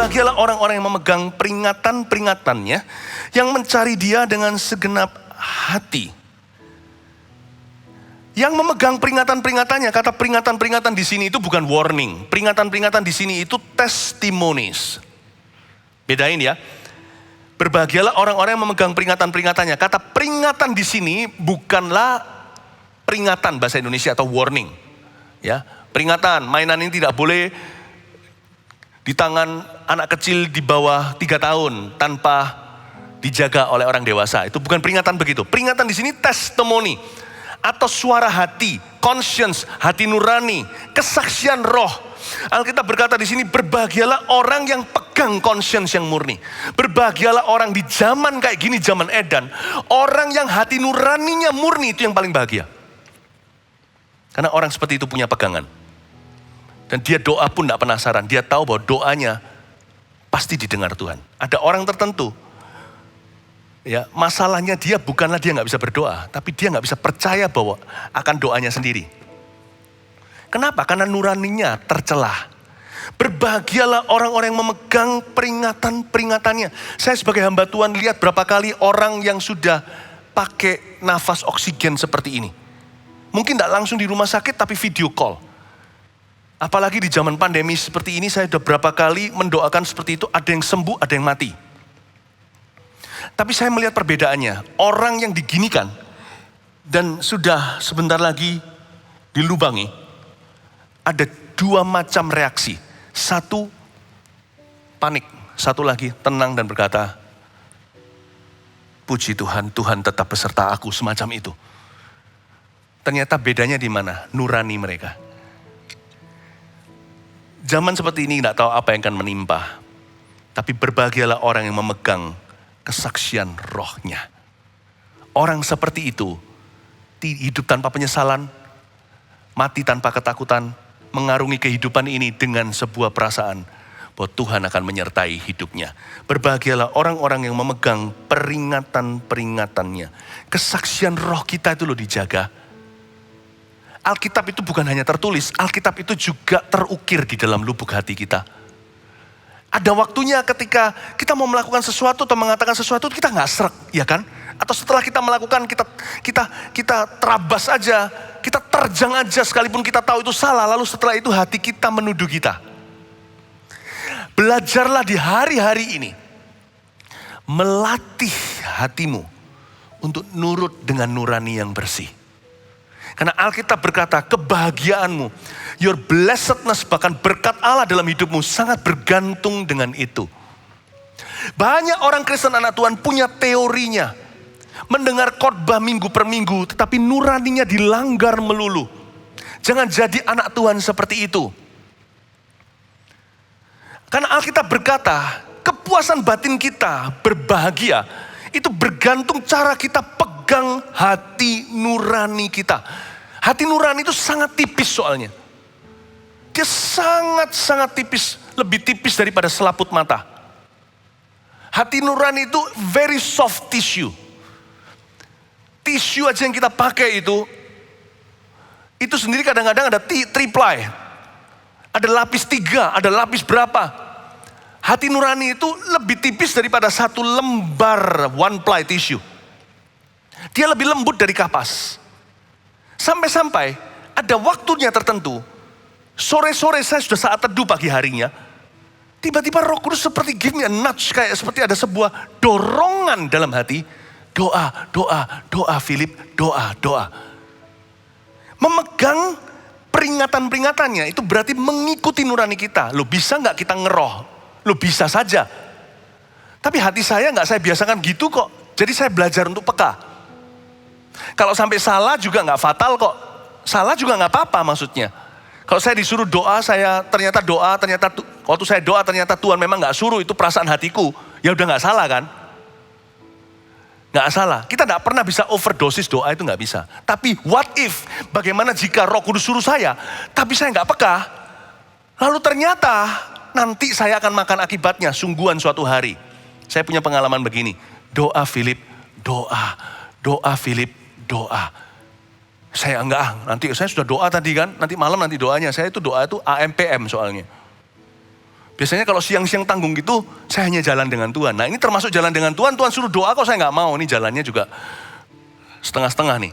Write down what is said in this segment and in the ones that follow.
Berbahagialah orang-orang yang memegang peringatan-peringatannya, yang mencari Dia dengan segenap hati. Yang memegang peringatan-peringatannya, kata peringatan-peringatan di sini itu bukan warning. Peringatan-peringatan di sini itu testimonies. Bedain ya. Berbahagialah orang-orang yang memegang peringatan-peringatannya. Kata peringatan di sini bukanlah peringatan bahasa Indonesia atau warning. Ya, peringatan, mainan ini tidak boleh di tangan anak kecil di bawah 3 tahun tanpa dijaga oleh orang dewasa. Itu bukan peringatan begitu. Peringatan di sini testimoni atau suara hati, conscience, hati nurani, kesaksian roh. Alkitab berkata di sini, berbahagialah orang yang pegang conscience yang murni. Berbahagialah orang di zaman kayak gini, zaman edan, orang yang hati nuraninya murni, itu yang paling bahagia. Karena orang seperti itu punya pegangan. Dan dia doa pun tidak penasaran, dia tahu bahwa doanya pasti didengar Tuhan. Ada orang tertentu, ya, masalahnya dia bukanlah dia nggak bisa berdoa, tapi dia nggak bisa percaya bahwa akan doanya sendiri. Kenapa? Karena nuraninya tercelah. Berbahagialah orang-orang yang memegang peringatan-peringatannya. Saya sebagai hamba Tuhan lihat berapa kali orang yang sudah pakai nafas oksigen seperti ini. Mungkin tidak langsung di rumah sakit, tapi video call. Apalagi di zaman pandemi seperti ini, saya sudah berapa kali mendoakan seperti itu, ada yang sembuh, ada yang mati. Tapi saya melihat perbedaannya, orang yang diginikan dan sudah sebentar lagi dilubangi, ada 2 macam reaksi. Satu, panik. Satu lagi, tenang dan berkata, puji Tuhan, Tuhan tetap beserta aku, semacam itu. Ternyata bedanya di mana? Nurani mereka. Zaman seperti ini tidak tahu apa yang akan menimpa. Tapi berbahagialah orang yang memegang kesaksian rohnya. Orang seperti itu hidup tanpa penyesalan, mati tanpa ketakutan, mengarungi kehidupan ini dengan sebuah perasaan bahwa Tuhan akan menyertai hidupnya. Berbahagialah orang-orang yang memegang peringatan-peringatannya. Kesaksian roh kita itu loh dijaga. Alkitab itu bukan hanya tertulis, Alkitab itu juga terukir di dalam lubuk hati kita. Ada waktunya ketika kita mau melakukan sesuatu atau mengatakan sesuatu, kita nggak srek, ya kan? Atau setelah kita melakukan, kita terabas aja, kita terjang aja sekalipun kita tahu itu salah, lalu setelah itu hati kita menuduh kita. Belajarlah di hari-hari ini, melatih hatimu untuk nurut dengan nurani yang bersih. Karena Alkitab berkata, kebahagiaanmu, your blessedness, bahkan berkat Allah dalam hidupmu sangat bergantung dengan itu. Banyak orang Kristen anak Tuhan punya teorinya. Mendengar khotbah minggu per minggu, tetapi nuraninya dilanggar melulu. Jangan jadi anak Tuhan seperti itu. Karena Alkitab berkata, kepuasan batin kita berbahagia, itu bergantung cara kita pegang hati nurani kita. Hati nurani itu sangat tipis soalnya. Dia sangat-sangat tipis, lebih tipis daripada selaput mata. Hati nurani itu very soft tissue. Tisu aja yang kita pakai itu sendiri kadang-kadang ada three-ply. Ada lapis 3, ada lapis berapa. Hati nurani itu lebih tipis daripada 1 lembar one-ply tissue. Dia lebih lembut dari kapas. Sampai-sampai ada waktunya tertentu, sore-sore saya sudah saat teduh pagi harinya, tiba-tiba Roh Kudus seperti give me a nudge, kayak seperti ada sebuah dorongan dalam hati. Doa, doa, doa Philip, doa, doa. Memegang peringatan-peringatannya itu berarti mengikuti nurani kita. Lo bisa gak kita ngeroh? Lo bisa saja. Tapi hati saya gak saya biasakan gitu kok. Jadi saya belajar untuk peka. Kalau sampai salah juga gak fatal kok. Salah juga gak apa-apa maksudnya. Kalau saya disuruh doa, saya ternyata doa, waktu saya doa ternyata Tuhan memang gak suruh, itu perasaan hatiku. Ya udah gak salah kan? Gak salah. Kita gak pernah bisa overdosis doa, itu gak bisa. Tapi what if, bagaimana jika Roh Kudus suruh saya, tapi saya gak peka. Lalu ternyata nanti saya akan makan akibatnya, sungguhan suatu hari. Saya punya pengalaman begini. Doa Philip, doa. Doa Philip, doa. Saya enggak, nanti saya sudah doa tadi kan, nanti malam nanti doanya. Saya itu doa itu AMPM soalnya. Biasanya kalau siang-siang tanggung gitu, saya hanya jalan dengan Tuhan. Nah ini termasuk jalan dengan Tuhan, Tuhan suruh doa kok saya nggak mau. Ini jalannya juga setengah-setengah nih.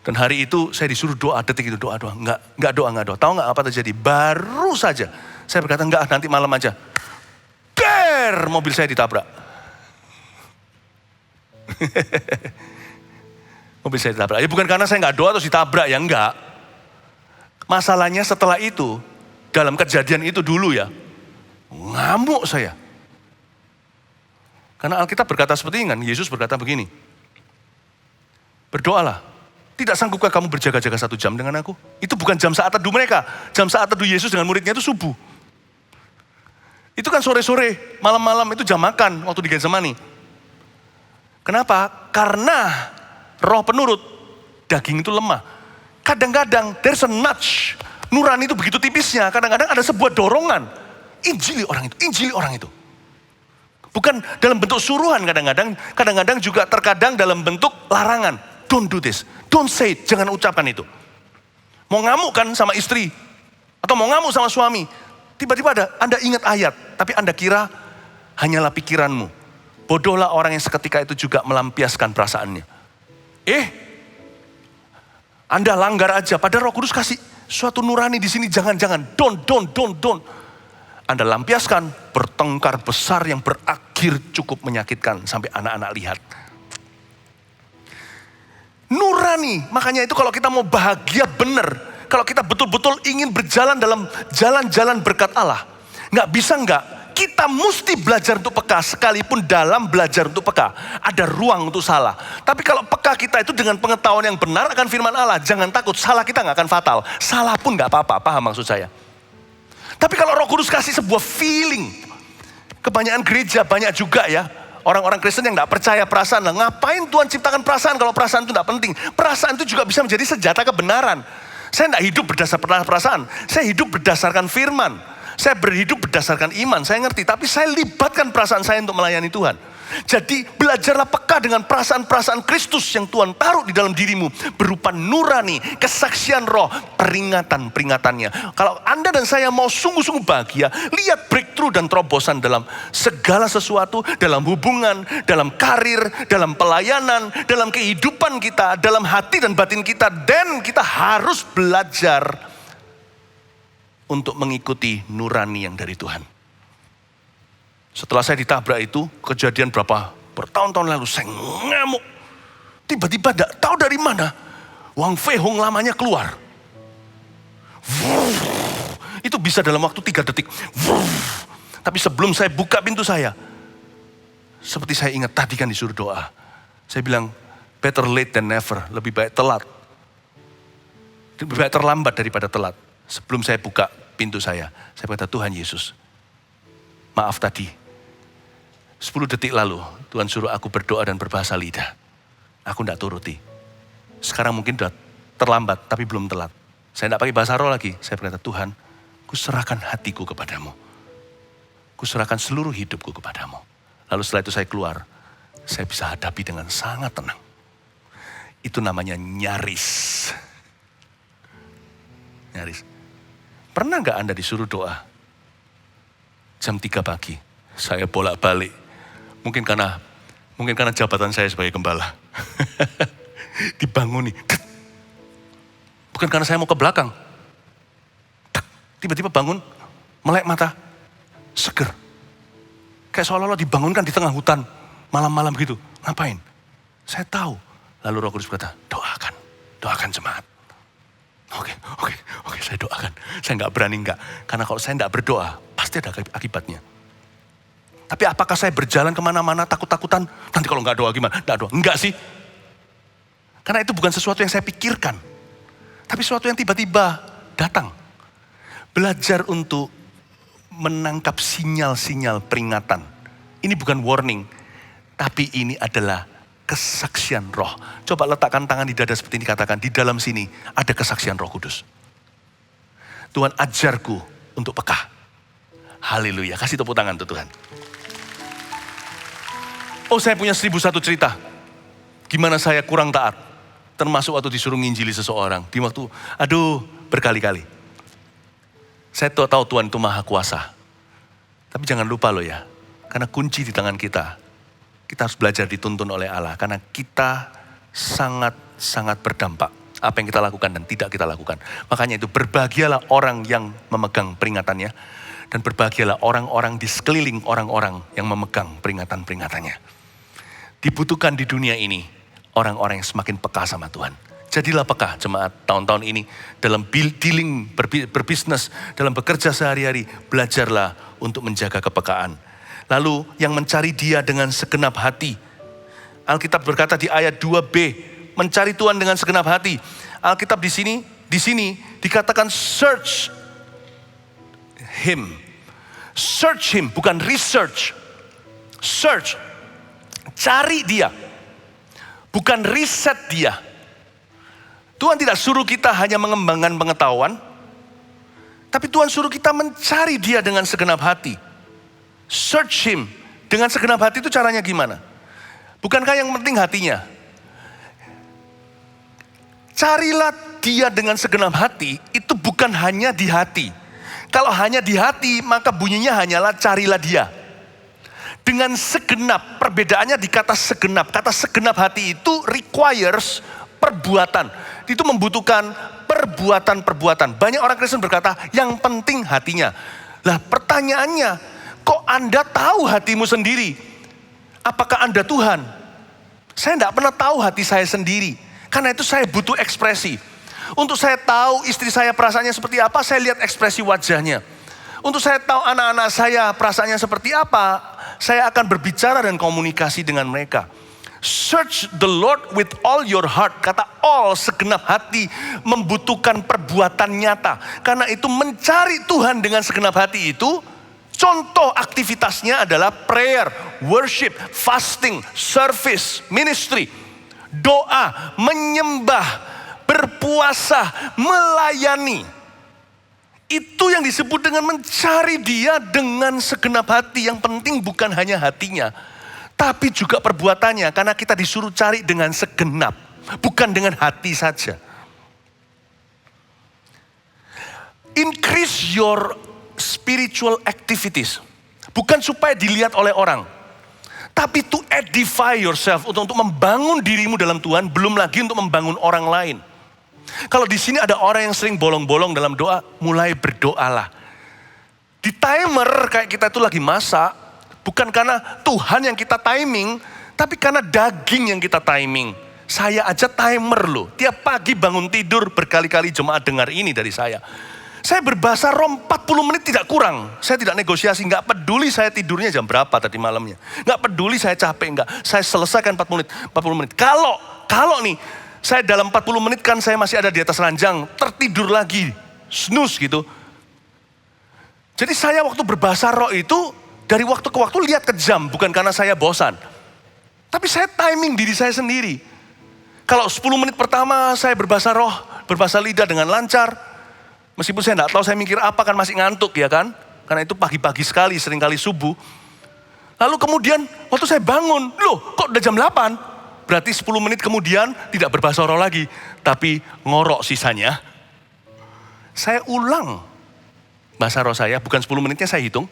Dan hari itu saya disuruh doa, detik itu doa. Nggak doa. Tahu nggak apa terjadi? Baru saja saya berkata, enggak, nanti malam aja. Mobil saya ditabrak. Mobil saya ditabrak. Ya bukan karena saya nggak doa terus ditabrak, ya enggak. Masalahnya setelah itu, dalam kejadian itu dulu ya, ngamuk saya. Karena Alkitab berkata seperti ini kan, Yesus berkata begini, berdoalah, tidak sanggupkah kamu berjaga-jaga 1 jam dengan aku? Itu bukan jam saat teduh mereka, jam saat teduh Yesus dengan muridnya itu subuh. Itu kan sore-sore, malam-malam itu jam makan waktu di Getsemani. Kenapa? Karena roh penurut, daging itu lemah. Kadang-kadang there's a nudge, nurani itu begitu tipisnya, kadang-kadang ada sebuah dorongan. Injili orang itu. Bukan dalam bentuk suruhan kadang-kadang juga terkadang dalam bentuk larangan. Don't do this, don't say it, jangan ucapkan itu. Mau ngamuk kan sama istri, atau mau ngamuk sama suami, tiba-tiba Anda ingat ayat, tapi Anda kira hanyalah pikiranmu. Bodohlah orang yang seketika itu juga melampiaskan perasaannya. Anda langgar aja, padahal Roh Kudus kasih suatu nurani di sini, jangan, don't. Anda lampiaskan, bertengkar besar yang berakhir cukup menyakitkan sampai anak-anak lihat. Nurani, makanya itu kalau kita mau bahagia benar, kalau kita betul-betul ingin berjalan dalam jalan-jalan berkat Allah, kita mesti belajar untuk peka, sekalipun dalam belajar untuk peka, ada ruang untuk salah. Tapi kalau peka kita itu dengan pengetahuan yang benar akan firman Allah, jangan takut, salah kita gak akan fatal. Salah pun gak apa-apa, paham maksud saya? Tapi kalau Roh Kudus kasih sebuah feeling, kebanyakan gereja, banyak juga ya, orang-orang Kristen yang gak percaya perasaan. Lah, ngapain Tuhan ciptakan perasaan kalau perasaan itu gak penting? Perasaan itu juga bisa menjadi senjata kebenaran. Saya tidak hidup berdasarkan perasaan, saya hidup berdasarkan firman. Saya berhidup berdasarkan iman, saya ngerti. Tapi saya libatkan perasaan saya untuk melayani Tuhan. Jadi belajarlah peka dengan perasaan-perasaan Kristus yang Tuhan taruh di dalam dirimu. Berupa nurani, kesaksian roh, peringatan-peringatannya. Kalau Anda dan saya mau sungguh-sungguh bahagia, lihat breakthrough dan terobosan dalam segala sesuatu. Dalam hubungan, dalam karir, dalam pelayanan, dalam kehidupan kita, dalam hati dan batin kita. Dan kita harus belajar untuk mengikuti nurani yang dari Tuhan. Setelah saya ditabrak itu, kejadian bertahun-tahun lalu, saya ngamuk. Tiba-tiba tidak tahu dari mana, Wang Fei Hong lamanya keluar. Itu bisa dalam waktu 3 detik. Tapi sebelum saya buka pintu saya, seperti saya ingat tadi kan disuruh doa. Saya bilang, better late than never, lebih baik telat. Lebih baik terlambat daripada telat. Sebelum saya buka pintu saya berkata, Tuhan Yesus, maaf tadi, 10 detik lalu Tuhan suruh aku berdoa dan berbahasa lidah. Aku tidak turuti. Sekarang mungkin sudah terlambat, tapi belum telat. Saya tidak pakai bahasa roh lagi. Saya berkata, Tuhan, ku serahkan hatiku kepadamu. Ku serahkan seluruh hidupku kepadamu. Lalu setelah itu saya keluar, saya bisa hadapi dengan sangat tenang. Itu namanya nyaris. Pernah gak Anda disuruh doa? Jam 3 pagi, saya bolak-balik. Mungkin karena jabatan saya sebagai gembala. Dibanguni. Bukan karena saya mau ke belakang. Tiba-tiba bangun, melek mata, seger. Kayak seolah-olah dibangunkan di tengah hutan, malam-malam gitu. Ngapain? Saya tahu. Lalu Roh Kudus berkata, doakan jemaat. Oke, saya doakan. Saya nggak berani karena kalau saya nggak berdoa, pasti ada akibatnya. Tapi apakah saya berjalan kemana-mana takut-takutan? Nanti kalau nggak doa gimana? Nggak doa. Enggak sih. Karena itu bukan sesuatu yang saya pikirkan. Tapi sesuatu yang tiba-tiba datang. Belajar untuk menangkap sinyal-sinyal peringatan. Ini bukan warning, tapi ini adalah kesaksian roh. Coba letakkan tangan di dada seperti ini, katakan, di dalam sini ada kesaksian Roh Kudus. Tuhan ajarku untuk peka. Haleluya, kasih tepuk tangan untuk Tuhan. Oh, saya punya 1001 cerita. Gimana saya kurang taat. Termasuk waktu disuruh nginjili seseorang. Di waktu, berkali-kali. Saya tahu Tuhan itu maha kuasa. Tapi jangan lupa loh ya, karena kunci di tangan kita. Kita harus belajar dituntun oleh Allah, karena kita sangat berdampak. Apa yang kita lakukan dan tidak kita lakukan. Makanya itu berbahagialah orang yang memegang peringatannya. Dan berbahagialah orang-orang di sekeliling orang-orang yang memegang peringatan-peringatannya. Dibutuhkan di dunia ini orang-orang yang semakin peka sama Tuhan. Jadilah peka jemaat tahun-tahun ini dalam dealing, berbisnis, dalam bekerja sehari-hari, belajarlah untuk menjaga kepekaan. Lalu yang mencari Dia dengan segenap hati. Alkitab berkata di ayat 2b, mencari Tuhan dengan segenap hati. Alkitab di sini dikatakan search Him. Search Him, bukan research. Search, cari Dia. Bukan riset Dia. Tuhan tidak suruh kita hanya mengembangkan pengetahuan, tapi Tuhan suruh kita mencari Dia dengan segenap hati. Search Him. Dengan segenap hati itu caranya gimana? Bukankah yang penting hatinya? Carilah Dia dengan segenap hati, itu bukan hanya di hati. Kalau hanya di hati, maka bunyinya hanyalah carilah Dia. Dengan segenap, perbedaannya di kata segenap. Kata segenap hati itu requires perbuatan. Itu membutuhkan perbuatan-perbuatan. Banyak orang Kristen berkata, yang penting hatinya. Lah pertanyaannya, kok Anda tahu hatimu sendiri? Apakah Anda Tuhan? Saya tidak pernah tahu hati saya sendiri. Karena itu saya butuh ekspresi. Untuk saya tahu istri saya perasaannya seperti apa, saya lihat ekspresi wajahnya. Untuk saya tahu anak-anak saya perasaannya seperti apa, saya akan berbicara dan komunikasi dengan mereka. Search the Lord with all your heart. Kata all, segenap hati, membutuhkan perbuatan nyata. Karena itu mencari Tuhan dengan segenap hati itu, contoh aktivitasnya adalah prayer, worship, fasting, service, ministry, doa, menyembah, berpuasa, melayani. Itu yang disebut dengan mencari Dia dengan segenap hati. Yang penting bukan hanya hatinya, tapi juga perbuatannya. Karena kita disuruh cari dengan segenap, bukan dengan hati saja. Increase your spiritual activities. Bukan supaya dilihat oleh orang, tapi to edify yourself, untuk membangun dirimu dalam Tuhan, belum lagi untuk membangun orang lain. Kalau di sini ada orang yang sering bolong-bolong dalam doa, mulai berdoalah. Di timer kayak kita itu lagi masak, bukan karena Tuhan yang kita timing, tapi karena daging yang kita timing. Saya aja timer loh, tiap pagi bangun tidur berkali-kali jemaat dengar ini dari saya. Saya berbahasa roh 40 menit tidak kurang. Saya tidak negosiasi, nggak peduli saya tidurnya jam berapa tadi malamnya. Nggak peduli saya capek, nggak. Saya selesaikan 40 menit. Kalau nih, saya dalam 40 menit kan saya masih ada di atas ranjang, tertidur lagi, snooze gitu. Jadi saya waktu berbahasa roh itu, dari waktu ke waktu lihat ke jam, bukan karena saya bosan. Tapi saya timing diri saya sendiri. Kalau 10 menit pertama saya berbahasa roh, berbahasa lidah dengan lancar, meskipun saya tidak tahu saya mikir apa, kan masih ngantuk ya kan. Karena itu pagi-pagi sekali, seringkali subuh. Lalu kemudian waktu saya bangun, loh kok udah jam 8? Berarti 10 menit kemudian tidak berbahasa roh lagi, tapi ngorok sisanya. Saya ulang bahasa roh saya, bukan 10 menitnya saya hitung.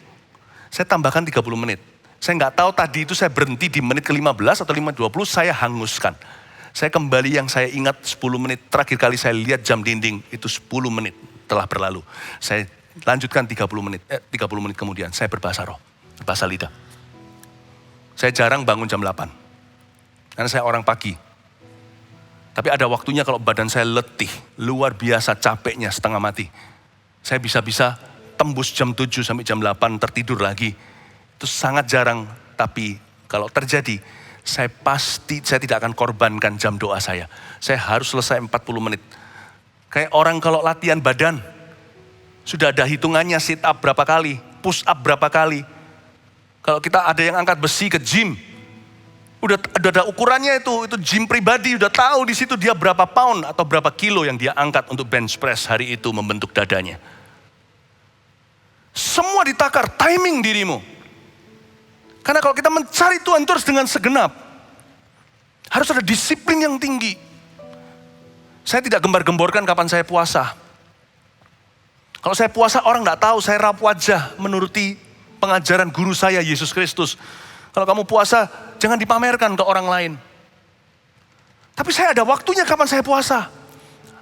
Saya tambahkan 30 menit. Saya nggak tahu tadi itu saya berhenti di menit ke-15 atau 5:20, saya hanguskan. Saya kembali yang saya ingat 10 menit. Terakhir kali saya lihat jam dinding, itu 10 menit telah berlalu. Saya lanjutkan 30 menit kemudian, saya berbahasa roh, berbahasa lidah. Saya jarang bangun jam 8. Karena saya orang pagi. Tapi ada waktunya kalau badan saya letih, luar biasa capeknya, setengah mati. Saya bisa-bisa tembus jam 7 sampai jam 8 tertidur lagi. Itu sangat jarang, tapi kalau terjadi, saya tidak akan korbankan jam doa saya. Saya harus selesai 40 menit. Kayak orang kalau latihan badan, sudah ada hitungannya, sit up berapa kali, push up berapa kali. Kalau kita ada yang angkat besi ke gym, udah ada ukurannya itu gym pribadi, udah tahu di situ dia berapa pound atau berapa kilo yang dia angkat untuk bench press hari itu membentuk dadanya. Semua ditakar, timing dirimu. Karena kalau kita mencari Tuhan terus dengan segenap, harus ada disiplin yang tinggi. Saya tidak gembar-gemborkan kapan saya puasa. Kalau saya puasa orang nggak tahu, saya rap wajah menuruti pengajaran guru saya, Yesus Kristus. Kalau kamu puasa, jangan dipamerkan ke orang lain. Tapi saya ada waktunya kapan saya puasa.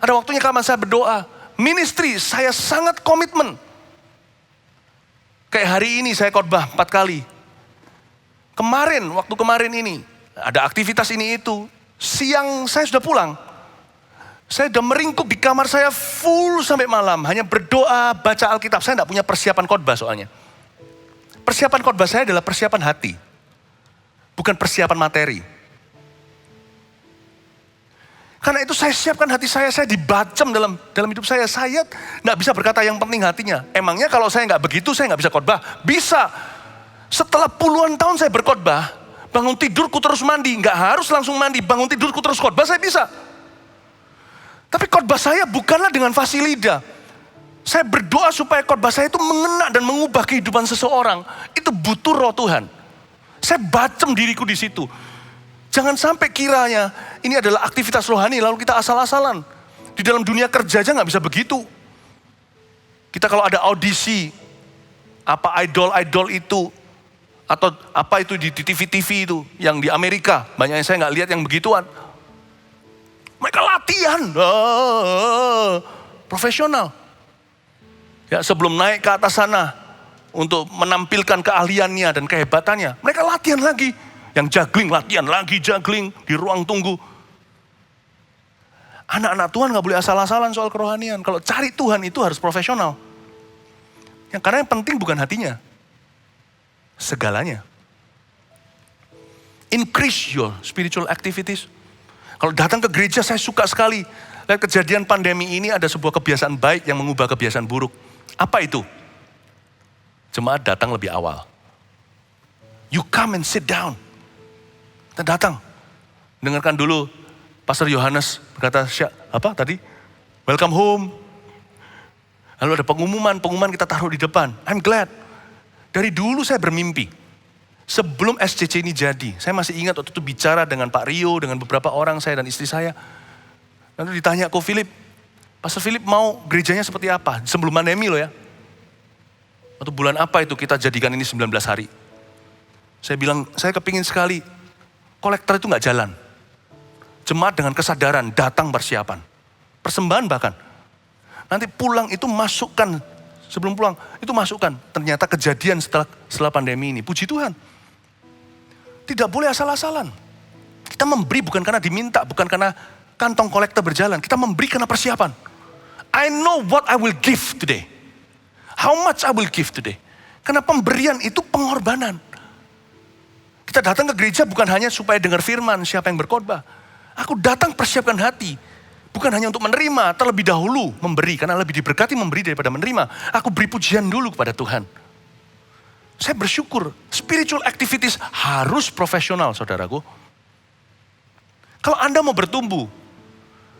Ada waktunya kapan saya berdoa. Ministry, saya sangat komitmen. Kayak hari ini saya khotbah 4 kali. Waktu kemarin ini, ada aktivitas ini itu. Siang saya sudah pulang. Saya sudah meringkuk di kamar saya full sampai malam. Hanya berdoa, baca Alkitab. Saya tidak punya persiapan khotbah soalnya. Persiapan khotbah saya adalah persiapan hati. Bukan persiapan materi. Karena itu saya siapkan hati saya dibacem dalam hidup saya. Saya nggak bisa berkata yang penting hatinya. Emangnya kalau saya nggak begitu, saya nggak bisa khotbah? Bisa. Setelah puluhan tahun saya berkhotbah, bangun tidurku terus mandi. Nggak harus langsung mandi, bangun tidurku terus khotbah, saya bisa. Tapi khotbah saya bukanlah dengan fasih lidah. Saya berdoa supaya khotbah saya itu mengena dan mengubah kehidupan seseorang. Itu butuh roh Tuhan. Saya bacem diriku di situ. Jangan sampai kiranya ini adalah aktivitas rohani lalu kita asal-asalan. Di dalam dunia kerja aja nggak bisa begitu. Kita kalau ada audisi, apa idol itu, atau apa itu di TV-TV itu, yang di Amerika, banyak yang saya nggak lihat yang begituan. Mereka latihan, profesional. Ya, sebelum naik ke atas sana, untuk menampilkan keahliannya dan kehebatannya, mereka latihan lagi. Yang juggling, latihan lagi juggling di ruang tunggu. Anak-anak Tuhan gak boleh asal-asalan soal kerohanian. Kalau cari Tuhan itu harus profesional. Karena yang penting bukan hatinya, segalanya. Increase your spiritual activities. Kalau datang ke gereja saya suka sekali. Lihat kejadian pandemi ini ada sebuah kebiasaan baik yang mengubah kebiasaan buruk. Apa itu? Jemaat datang lebih awal. You come and sit down. Kita datang. Dengarkan dulu Pastor Yohanes berkata, apa tadi? Welcome home. Lalu ada pengumuman kita taruh di depan. I'm glad. Dari dulu saya bermimpi. Sebelum SCC ini jadi, saya masih ingat waktu itu bicara dengan Pak Rio, dengan beberapa orang saya dan istri saya. Lalu ditanya ke Philip, Pastor Philip mau gerejanya seperti apa? Sebelum pandemi loh ya. Waktu bulan apa itu kita jadikan ini 19 hari. Saya bilang, saya kepingin sekali, kolektor itu gak jalan. Jemaat dengan kesadaran, datang persiapan. Persembahan bahkan. Nanti pulang itu masukkan, sebelum pulang itu masukkan. Ternyata kejadian setelah pandemi ini, puji Tuhan. Tidak boleh asal-asalan. Kita memberi bukan karena diminta, bukan karena kantong kolektor berjalan. Kita memberi karena persiapan. I know what I will give today. How much I will give today. Karena pemberian itu pengorbanan. Kita datang ke gereja bukan hanya supaya dengar firman siapa yang berkhotbah. Aku datang persiapkan hati. Bukan hanya untuk menerima, terlebih dahulu memberi. Karena lebih diberkati memberi daripada menerima. Aku beri pujian dulu kepada Tuhan. Saya bersyukur, spiritual activities harus profesional, saudaraku. Kalau Anda mau bertumbuh,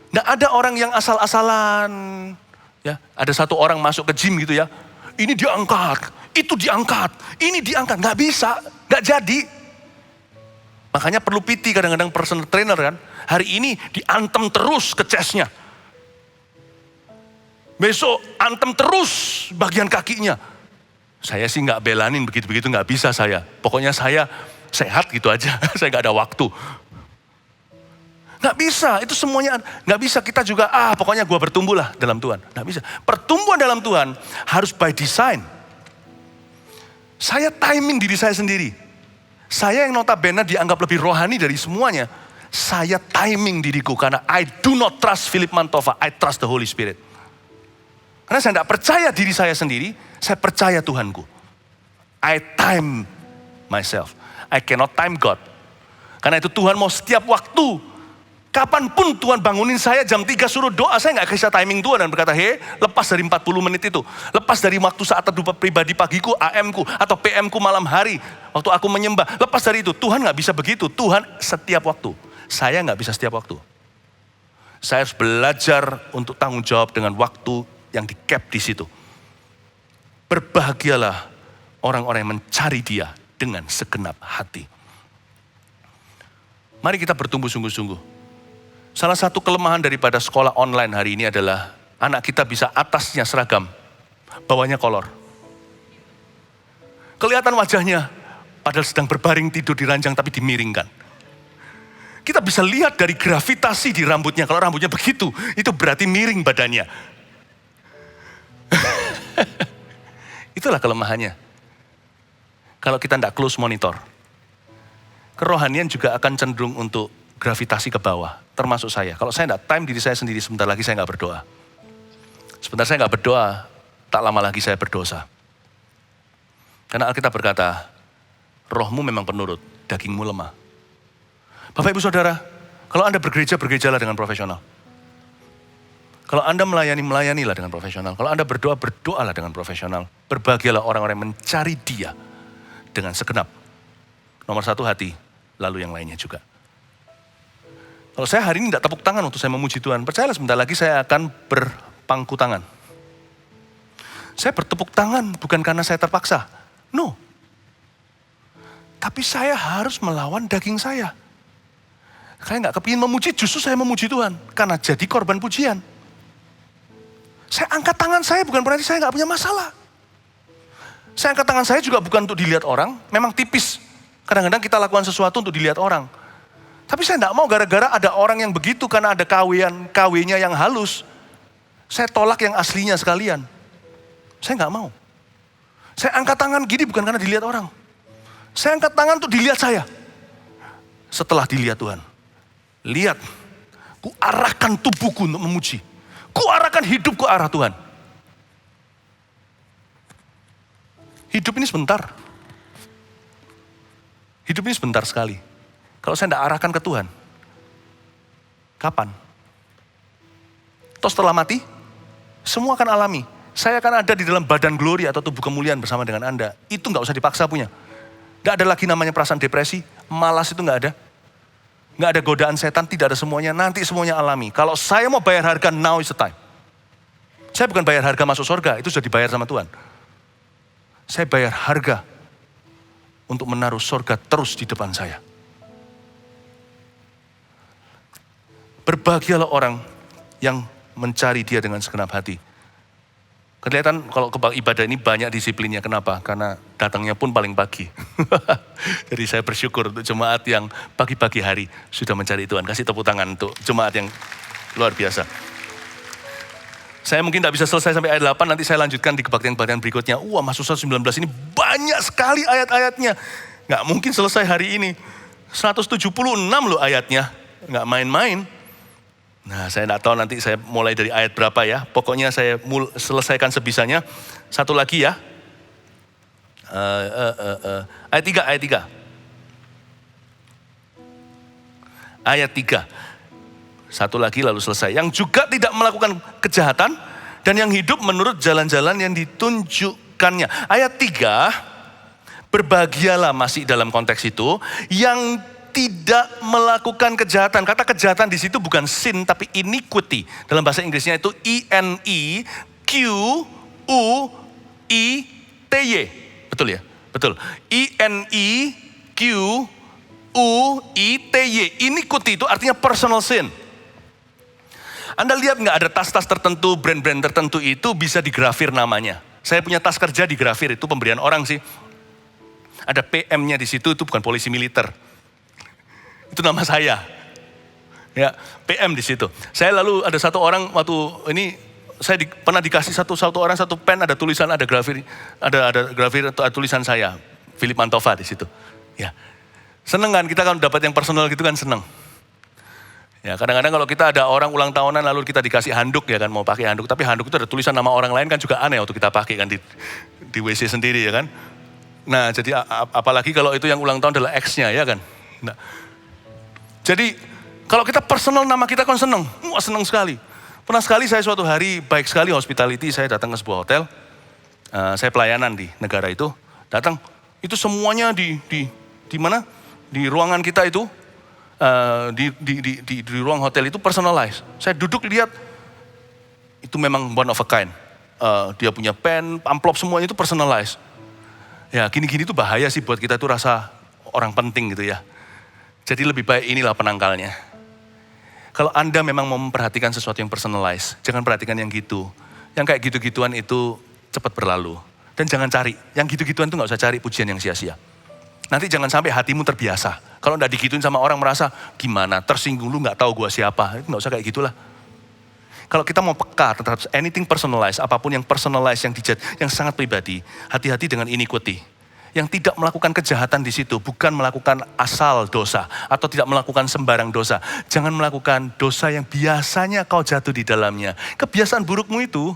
nggak ada orang yang asal-asalan. Ya, ada satu orang masuk ke gym gitu ya, ini diangkat, itu diangkat, ini diangkat, nggak bisa, nggak jadi. Makanya perlu PT kadang-kadang personal trainer kan. Hari ini diantem terus ke chestnya. Besok antem terus bagian kakinya. Saya sih nggak belanin begitu-begitu, nggak bisa saya. Pokoknya saya sehat gitu aja, saya nggak ada waktu. Nggak bisa, itu semuanya nggak bisa. Kita juga pokoknya gue bertumbuh lah dalam Tuhan. Nggak bisa. Pertumbuhan dalam Tuhan harus by design. Saya timing diri saya sendiri. Saya yang notabene dianggap lebih rohani dari semuanya. Saya timing diriku karena I do not trust Philip Mantova, I trust the Holy Spirit. Karena saya nggak percaya diri saya sendiri, saya percaya Tuhanku. I time myself. I cannot time God. Karena itu Tuhan mau setiap waktu. Kapanpun Tuhan bangunin saya jam 3 suruh doa, saya nggak bisa timing Tuhan dan berkata, lepas dari 40 menit itu. Lepas dari waktu saat teduh pribadi pagiku, AM-ku, atau PM-ku malam hari. Waktu aku menyembah, lepas dari itu. Tuhan nggak bisa begitu. Tuhan setiap waktu. Saya nggak bisa setiap waktu. Saya harus belajar untuk tanggung jawab dengan waktu yang di-cap di situ. Berbahagialah orang-orang yang mencari Dia dengan segenap hati. Mari kita bertumbuh sungguh-sungguh. Salah satu kelemahan daripada sekolah online hari ini adalah anak kita bisa atasnya seragam, bawahnya kolor. kelihatan wajahnya, padahal sedang berbaring tidur di ranjang tapi dimiringkan. Kita bisa lihat dari gravitasi di rambutnya, kalau rambutnya begitu, itu berarti miring badannya. Itulah kelemahannya. Kalau kita tidak close monitor, kerohanian juga akan cenderung untuk gravitasi ke bawah, termasuk saya. Kalau saya tidak time diri saya sendiri, sebentar lagi saya nggak berdoa. Sebentar saya nggak berdoa, tak lama lagi saya berdosa. Karena Alkitab berkata, rohmu memang penurut, dagingmu lemah. Bapak Ibu Saudara, kalau Anda bergereja, bergejalah dengan profesional. Kalau Anda melayani, melayanilah dengan profesional. Kalau Anda berdoa, berdoalah dengan profesional. Berbahagialah orang-orang yang mencari Dia dengan segenap. Nomor satu hati, lalu yang lainnya juga. Kalau saya hari ini tidak tepuk tangan untuk saya memuji Tuhan, percayalah sebentar lagi saya akan berpangku tangan. Saya bertepuk tangan bukan karena saya terpaksa. No. Tapi saya harus melawan daging saya. Saya nggak kepingin memuji, justru saya memuji Tuhan. Karena jadi korban pujian. Saya angkat tangan saya bukan berarti saya nggak punya masalah. Saya angkat tangan saya juga bukan untuk dilihat orang, memang tipis. Kadang-kadang kita lakukan sesuatu untuk dilihat orang. Tapi saya nggak mau gara-gara ada orang yang begitu karena ada KW-nya yang halus. Saya tolak yang aslinya sekalian. Saya nggak mau. Saya angkat tangan gini bukan karena dilihat orang. Saya angkat tangan untuk dilihat saya. Setelah dilihat Tuhan. Lihat, ku arahkan tubuhku untuk memuji. Ku arahkan hidupku arah Tuhan. Hidup ini sebentar. Hidup ini sebentar sekali. Kalau saya tidak arahkan ke Tuhan, kapan? Toh setelah mati, semua akan alami. Saya akan ada di dalam badan glory atau tubuh kemuliaan bersama dengan Anda. Itu nggak usah dipaksa punya. Nggak ada lagi namanya perasaan depresi, malas itu nggak ada. Nggak ada godaan setan, tidak ada semuanya. Nanti semuanya alami. Kalau saya mau bayar harga, now is the time. Saya bukan bayar harga masuk surga, itu sudah dibayar sama Tuhan. Saya bayar harga untuk menaruh surga terus di depan saya. Berbahagialah orang yang mencari Dia dengan segenap hati. Kelihatan kalau ibadah ini banyak disiplinnya. Kenapa? Karena datangnya pun paling pagi. Jadi saya bersyukur untuk jemaat yang pagi-pagi hari sudah mencari Tuhan. Kasih tepuk tangan untuk jemaat yang luar biasa. Saya mungkin tidak bisa selesai sampai ayat 8, nanti saya lanjutkan di kebaktian-kebaktian berikutnya. Mazmur 119 ini banyak sekali ayat-ayatnya. Nggak mungkin selesai hari ini. 176 loh ayatnya. Nggak main-main. Nah, saya tidak tahu nanti saya mulai dari ayat berapa ya. Pokoknya saya selesaikan sebisanya. Satu lagi ya. Ayat 3. Ayat 3. Satu lagi lalu selesai. Yang juga tidak melakukan kejahatan dan yang hidup menurut jalan-jalan yang ditunjukkannya. Ayat 3, berbahagialah masih dalam konteks itu yang tidak melakukan kejahatan. Kata kejahatan di situ bukan sin tapi iniquity. Dalam bahasa Inggrisnya itu INEQUITY. Betul ya? Betul. INEQUITY. Iniquity itu artinya personal sin. Anda lihat nggak ada tas-tas tertentu, brand-brand tertentu itu bisa digrafir namanya. Saya punya tas kerja digrafir, itu pemberian orang sih. Ada PM-nya di situ, itu bukan polisi militer. Itu nama saya. Ya, PM di situ. Saya lalu ada satu orang waktu ini saya pernah dikasih satu orang satu pen, ada tulisan, ada grafir atau tulisan saya, Philip Mantova di situ. Ya. Seneng kan kita kan dapat yang personal gitu kan seneng. Ya, kadang-kadang kalau kita ada orang ulang tahunan lalu kita dikasih handuk ya kan, mau pakai handuk, tapi handuk itu ada tulisan nama orang lain kan juga aneh waktu kita pakai kan di WC sendiri ya kan. Nah, jadi apalagi kalau itu yang ulang tahun adalah X-nya ya kan. Nah, jadi kalau kita personal nama kita kan seneng, seneng sekali. Pernah sekali saya suatu hari baik sekali hospitality, saya datang ke sebuah hotel, saya pelayanan di negara itu, datang itu semuanya di mana? Di ruangan kita itu, di ruang hotel itu personalized. Saya duduk lihat, itu memang one of a kind. Dia punya pen, amplop semuanya itu personalized. Ya gini-gini tuh bahaya sih buat kita tuh rasa orang penting gitu ya. Jadi lebih baik inilah penangkalnya. Kalau Anda memang mau memperhatikan sesuatu yang personalized, jangan perhatikan yang gitu. Yang kayak gitu-gituan itu cepat berlalu. Dan jangan cari, yang gitu-gituan tuh gak usah cari pujian yang sia-sia. Nanti jangan sampai hatimu terbiasa. Kalau gak digituin sama orang merasa, gimana, tersinggung lu gak tahu gua siapa. Itu gak usah kayak gitulah. Kalau kita mau peka terhadap anything personalized, apapun yang personalized, yang sangat pribadi, hati-hati dengan iniquity. Yang tidak melakukan kejahatan di situ, bukan melakukan asal dosa, atau tidak melakukan sembarang dosa. Jangan melakukan dosa yang biasanya kau jatuh di dalamnya. Kebiasaan burukmu itu,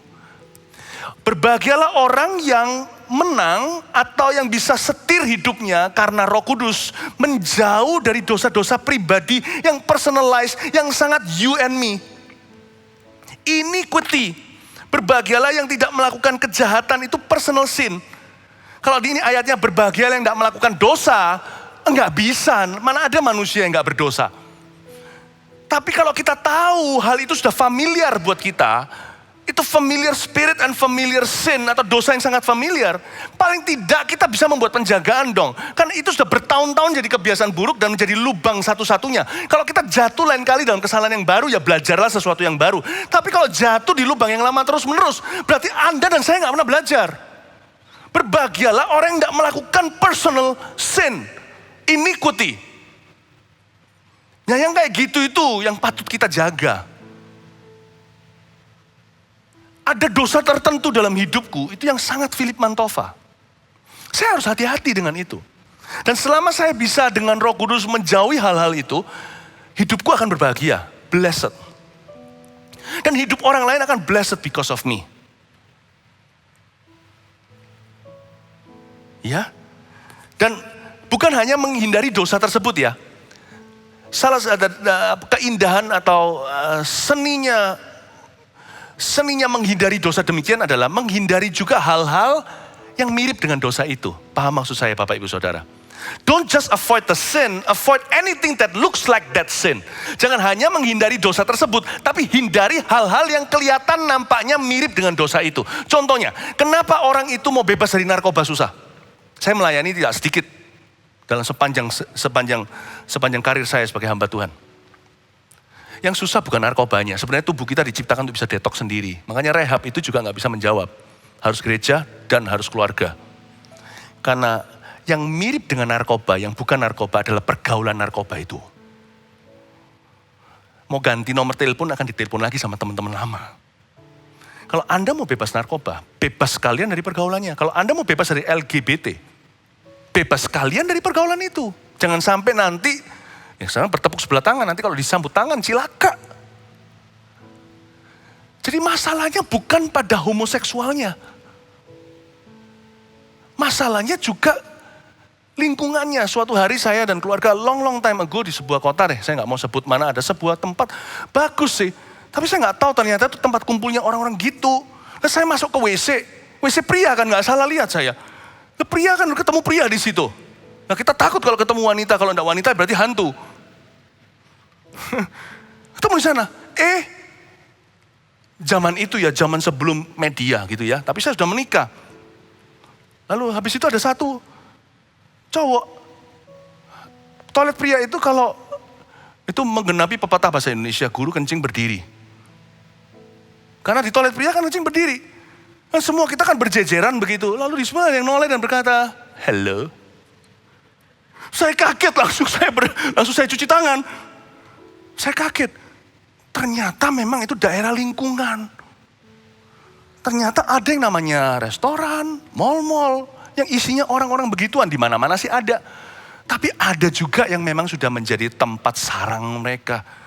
berbahagialah orang yang menang atau yang bisa setir hidupnya karena Roh Kudus menjauh dari dosa-dosa pribadi yang personalized, yang sangat you and me. Iniquity. Berbahagialah yang tidak melakukan kejahatan, itu personal sin. Kalau di ini ayatnya berbahagialah yang tidak melakukan dosa, enggak bisa. Mana ada manusia yang enggak berdosa. Tapi kalau kita tahu hal itu sudah familiar buat kita, itu familiar spirit and familiar sin atau dosa yang sangat familiar. Paling tidak kita bisa membuat penjagaan dong. Kan itu sudah bertahun-tahun jadi kebiasaan buruk dan menjadi lubang satu-satunya. Kalau kita jatuh lain kali dalam kesalahan yang baru, ya belajarlah sesuatu yang baru. Tapi kalau jatuh di lubang yang lama terus-menerus, berarti Anda dan saya nggak pernah belajar. Berbahagialah orang yang tidak melakukan personal sin, iniquity. Ya, yang kayak gitu itu yang patut kita jaga. Ada dosa tertentu dalam hidupku, itu yang sangat Philip Mantova. Saya harus hati-hati dengan itu. Dan selama saya bisa dengan Roh Kudus menjauhi hal-hal itu, hidupku akan berbahagia, blessed. Dan hidup orang lain akan blessed because of me. Ya, dan bukan hanya menghindari dosa tersebut ya. Salah satu keindahan atau seninya menghindari dosa demikian adalah menghindari juga hal-hal yang mirip dengan dosa itu. Paham maksud saya Bapak Ibu Saudara? Don't just avoid the sin, avoid anything that looks like that sin. Jangan hanya menghindari dosa tersebut, tapi hindari hal-hal yang kelihatan nampaknya mirip dengan dosa itu. Contohnya, kenapa orang itu mau bebas dari narkoba susah? Saya melayani tidak sedikit dalam sepanjang karir saya sebagai hamba Tuhan. Yang susah bukan narkobanya, sebenarnya tubuh kita diciptakan untuk bisa detox sendiri. Makanya rehab itu juga nggak bisa menjawab. Harus gereja dan harus keluarga. Karena yang mirip dengan narkoba, yang bukan narkoba adalah pergaulan narkoba itu. Mau ganti nomor telepon akan ditelepon lagi sama teman-teman lama. Kalau Anda mau bebas narkoba, bebas sekalian dari pergaulannya. Kalau Anda mau bebas dari LGBT, bebas sekalian dari pergaulan itu. Jangan sampai nanti, ya sekarang bertepuk sebelah tangan, nanti kalau disambut tangan cilaka. Jadi masalahnya bukan pada homoseksualnya. Masalahnya juga lingkungannya. Suatu hari saya dan keluarga long time ago di sebuah kota deh, saya nggak mau sebut mana, ada sebuah tempat bagus sih. Tapi saya nggak tahu ternyata itu tempat kumpulnya orang-orang gitu. Nah, saya masuk ke WC pria kan nggak salah lihat saya. Nah, pria kan ketemu pria di situ. Nah kita takut kalau ketemu wanita, kalau enggak wanita berarti hantu. Ketemu di sana. Zaman itu ya, zaman sebelum media gitu ya. Tapi saya sudah menikah. Lalu habis itu ada satu cowok. Toilet pria itu kalau itu menggenapi pepatah bahasa Indonesia, guru kencing berdiri. Karena di toilet pria kan kencing berdiri. Dan semua kita kan berjejeran begitu. Lalu di sebelah yang noleh dan berkata, hello. Saya kaget, langsung saya cuci tangan. Saya kaget. Ternyata memang itu daerah lingkungan. Ternyata ada yang namanya restoran, mal-mal, yang isinya orang-orang begituan. Di mana-mana sih ada. Tapi ada juga yang memang sudah menjadi tempat sarang mereka.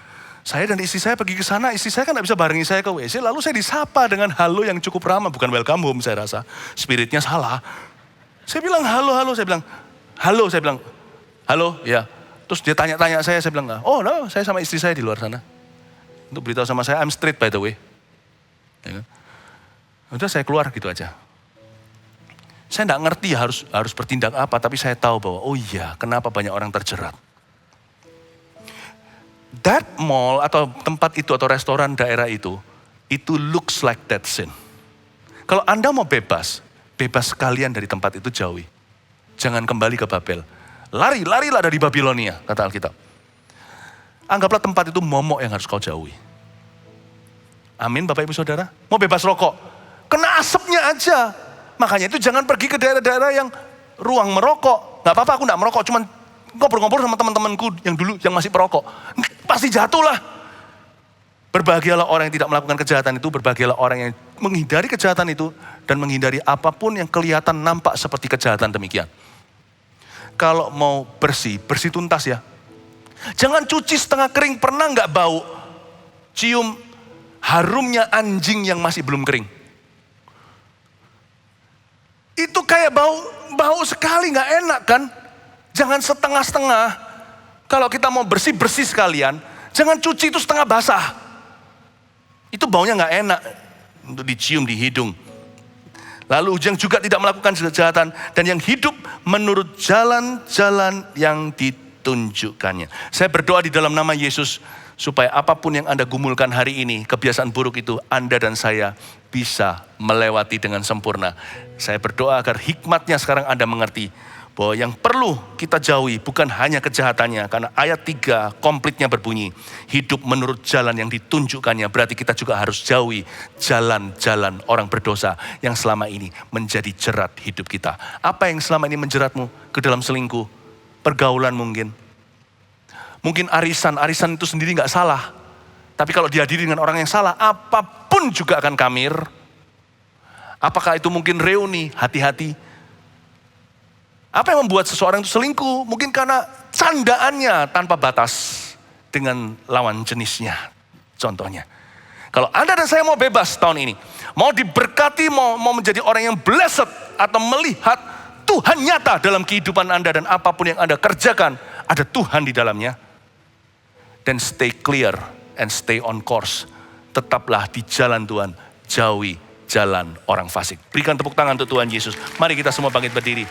Saya dan istri saya pergi ke sana, istri saya kan tidak bisa barengi saya ke WC, lalu saya disapa dengan halo yang cukup ramah, bukan welcome home saya rasa. Spiritnya salah. Saya bilang halo, saya bilang, halo, ya. Terus dia tanya-tanya saya bilang, oh no, saya sama istri saya di luar sana. Untuk beritahu sama saya, I'm straight by the way. Ya kan? Udah saya keluar gitu aja. Saya tidak ngerti harus bertindak apa, tapi saya tahu bahwa, oh iya, kenapa banyak orang terjerat. That mall atau tempat itu atau restoran daerah itu looks like that sin. Kalau Anda mau bebas sekalian dari tempat itu jauhi. Jangan kembali ke Babel. Larilah dari Babilonia, kata Alkitab. Anggaplah tempat itu momok yang harus kau jauhi. Amin Bapak Ibu Saudara. Mau bebas rokok, kena asapnya aja. Makanya itu jangan pergi ke daerah-daerah yang ruang merokok. Gak apa-apa aku gak merokok, cuman ngobrol-ngobrol sama teman-temanku yang dulu yang masih perokok. Pasti jatuh lah. Berbahagialah orang yang tidak melakukan kejahatan itu, berbahagialah orang yang menghindari kejahatan itu, dan menghindari apapun yang kelihatan nampak seperti kejahatan demikian. Kalau mau bersih, bersih tuntas ya. Jangan cuci setengah kering, pernah gak bau cium harumnya anjing yang masih belum kering? Itu kayak bau sekali, gak enak kan? Jangan setengah-setengah. Kalau kita mau bersih-bersih sekalian, jangan cuci itu setengah basah. Itu baunya gak enak untuk dicium di hidung. Lalu yang juga tidak melakukan kejahatan dan yang hidup menurut jalan-jalan yang ditunjukkannya. Saya berdoa di dalam nama Yesus supaya apapun yang Anda gumulkan hari ini, kebiasaan buruk itu Anda dan saya bisa melewati dengan sempurna. Saya berdoa agar hikmatnya sekarang Anda mengerti bahwa yang perlu kita jauhi bukan hanya kejahatannya, karena ayat 3 komplitnya berbunyi, hidup menurut jalan yang ditunjukkannya, berarti kita juga harus jauhi jalan-jalan orang berdosa yang selama ini menjadi jerat hidup kita. Apa yang selama ini menjeratmu? Ke dalam selingkuh, pergaulan mungkin arisan itu sendiri gak salah. Tapi kalau dihadiri dengan orang yang salah, apapun juga akan kamir. Apakah itu mungkin reuni? Hati-hati. Apa yang membuat seseorang itu selingkuh? Mungkin karena candaannya tanpa batas dengan lawan jenisnya. Contohnya. Kalau Anda dan saya mau bebas tahun ini, mau diberkati, mau menjadi orang yang blessed, atau melihat Tuhan nyata dalam kehidupan Anda dan apapun yang Anda kerjakan, ada Tuhan di dalamnya. Dan stay clear and stay on course. Tetaplah di jalan Tuhan, jauhi jalan orang fasik. Berikan tepuk tangan untuk Tuhan Yesus. Mari kita semua bangkit berdiri.